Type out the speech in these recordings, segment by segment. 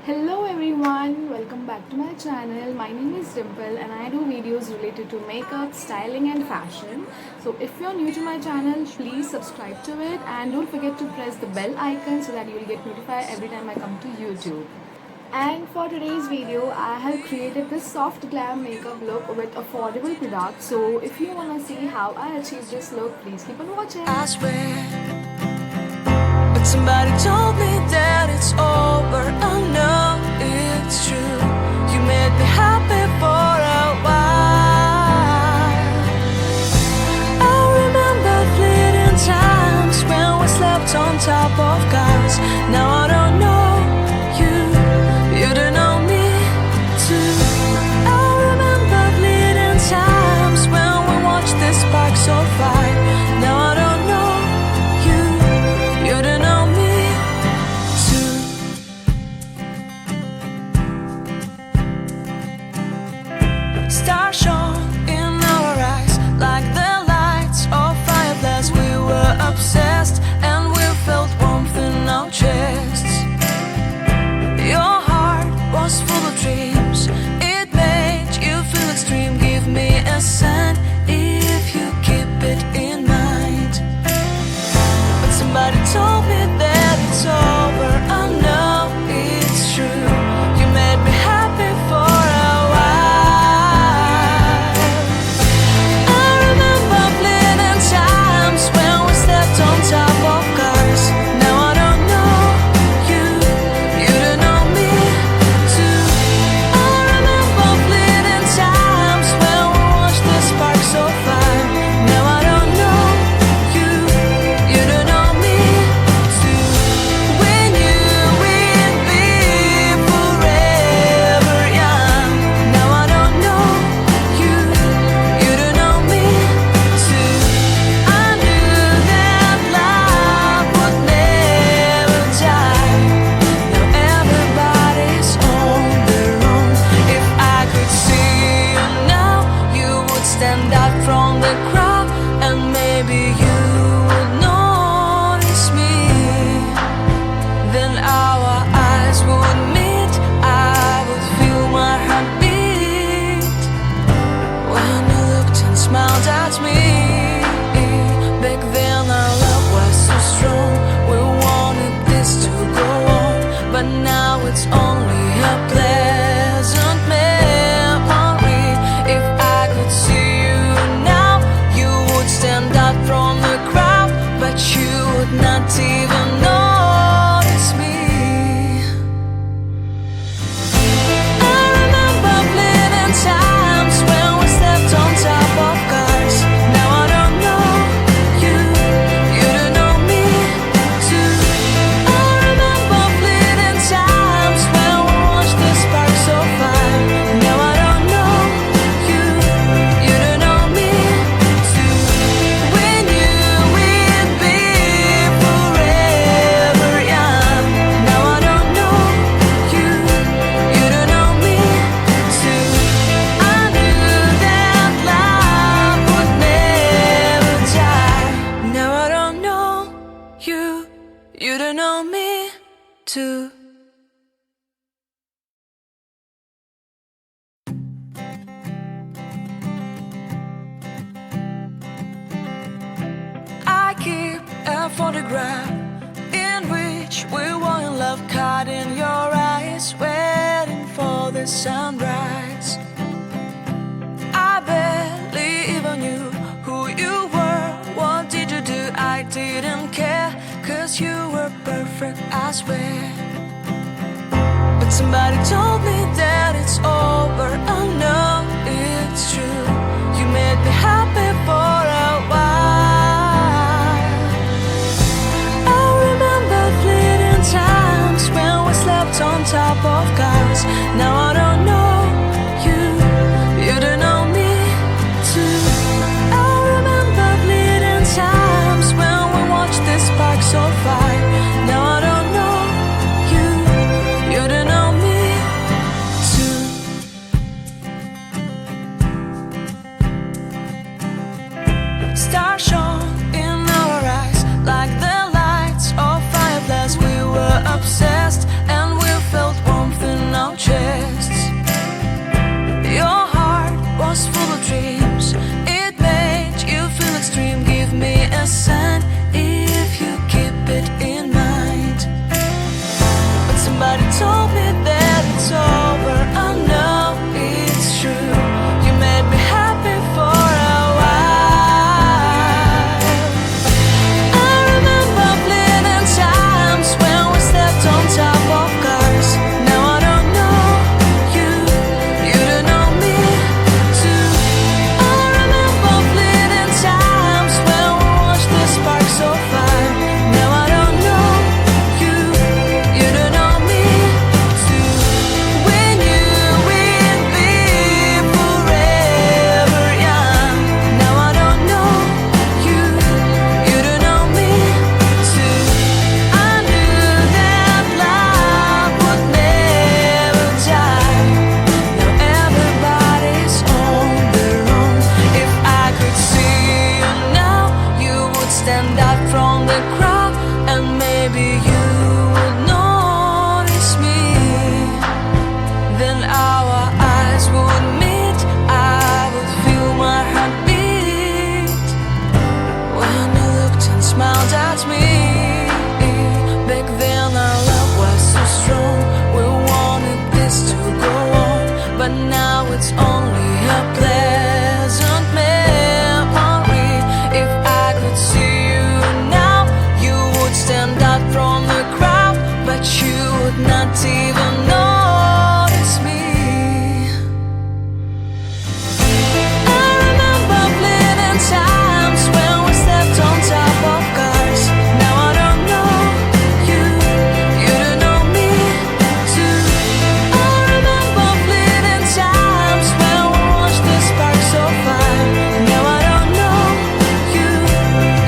Hello everyone, welcome back to my channel. My name is Dimple and I do videos related to makeup, styling and fashion. So if you're new to my channel, please subscribe to it and don't forget to press the bell icon so that you'll get notified every time I come to YouTube. And for today's video, I have created this soft glam makeup look with affordable products. So if you want to see how I achieved this look, please keep on watching. I swear, but somebody told me that it's over. I know it's true. You made me happy for a while. I remember fleeting times when we slept on top of cars. Now I don't know you, you don't know me too. I remember fleeting times when we watched the sparks so fire. Now I don't know you, you don't know me too. Stars shone in our eyes like the lights of fireflies. We were obsessed and we felt warmth in our chests. Your heart was full of dreams. It made you feel extreme. Give me a sign if you keep it in mind. But somebody told me that it's over. I know it's true. You made me happy for a while. I remember fleeting times when we slept on top of cars. Now I don't know you, you don't know me too. I remember fleeting times when we watched the sparks so fire. Now I don't know you, you don't know me too. We knew we'd be forever young. Now I don't know you, you don't know me too. I knew that love would never die. Now everybody's on their own. If I could see you now, you would stand out from the crowd, and maybe you would notice me. Then our eyes would meet. I would feel my heart beat when you looked and smiled at me. Back then our love was so strong. We wanted this to go on, but now it's only a pleasant memory. If I could see you now, you would stand out from the crowd, but you would not even notice me. I remember fleeting times when we slept on top of cars. Now I don't know you, you don't know me too. I remember fleeting times when we watched the sparks so fire. Now I don't know you, you don't know me too. We knew we'd be forever young. Now I don't know you, you don't know me too. I knew that love would never die. Now I don't know you, you don't know me too. I keep a photograph in which we were in love, caught in your eyes, waiting for the sunrise. I barely even knew who you were. What did you do? I didn't care, 'cause you were perfect, I swear. But somebody told me that it's over. I know it's true. You made me happy for a while. I remember fleeting times when we slept on top of cars. Now I don't know you, you don't know me too. I remember fleeting times when we watched the sparks so fire. Now I don't know you, you don't know me too. Stars shone in our eyes like the lights of fireflies. We were obsessed and we felt warmth somebody told me that it's over. I know it's true. You made me happy for a while. I remember fleeting times when we slept on top of cars. Now I don't know you, you don't know me too. I remember fleeting times when we watched the sparks so far. Now I don't know you, you don't know me too. We knew we'd be forever young. Now I don't know you, you don't know me too. I knew that love would never die. Now everybody's on their own. If I could see you now, you would stand out from the crowd, and maybe you would notice me. Then our eyes would meet, I would feel my heart beat when you looked and smiled at me. Back then our love was so strong, we wanted this to go on, but now it's only a pleasant memory. If I could see you now, you would stand out from the crowd, but you would not even notice me. I remember fleeting times when we slept on top of cars. Now I don't know you, you don't know me too. I remember fleeting times when we watched the sparks so far. Now I don't know you,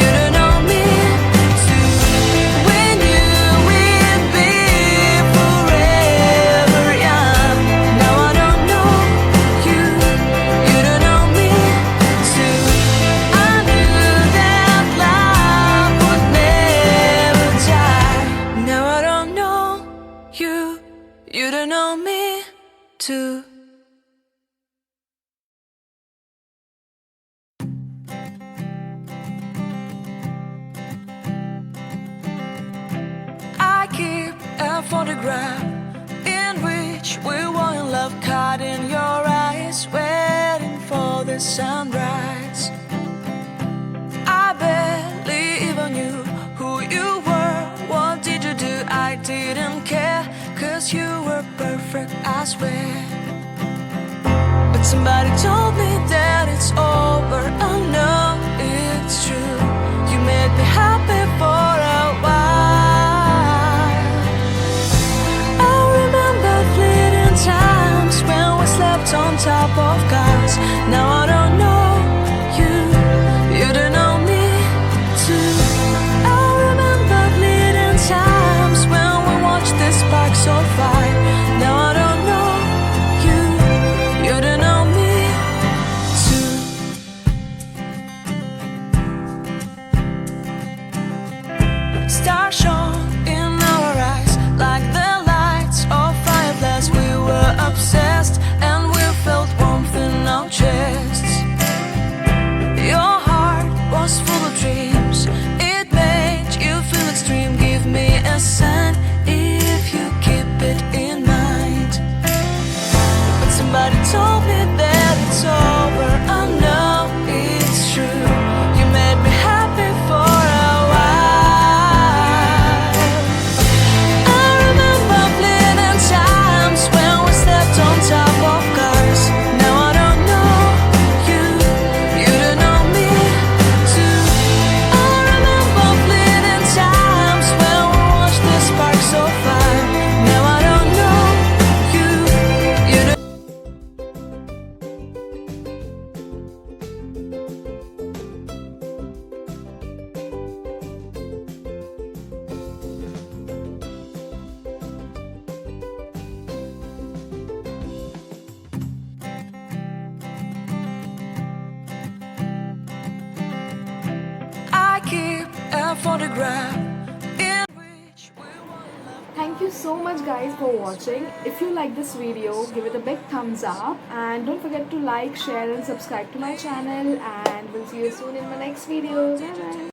you don't know me too. We knew we'd be forever young. Now I don't know you, you don't know me too. I knew that love would never die. Now I don't know you, you don't know me too. I keep a photograph in which we were in love, caught in your eyes, waiting for the sunrise. I barely even knew who you were. What did you do? I didn't care, 'cause you were perfect, I swear. But somebody told me that it's over. I know it's true. You made me happy for a while. I remember fleeting times when we slept on top of cars. Now I don't know you, you don't know me too. I remember fleeting times when we watched the sparks so far. Now I don't know you, you don't know me too. Stars shone in our eyes like the lights of fireflies. We were obsessed and we felt warmth in our chests. Your heart was full of dreams, it made you feel extreme. Give me a sign if you keep it in mind. But somebody told me that it's over. I know it's true. You made me happy for a while. I remember fleeting times when we slept on top of cars. Now I don't know you, you don't know me too. I remember fleeting times when we watched the sparks so far. Now I don't know you, you don't. I keep a photograph in which we were in love. Thank you so much guys for watching. If you like this video, give it a big thumbs up and don't forget to like, share and subscribe to my channel, and we'll see you soon in my next video. Bye bye.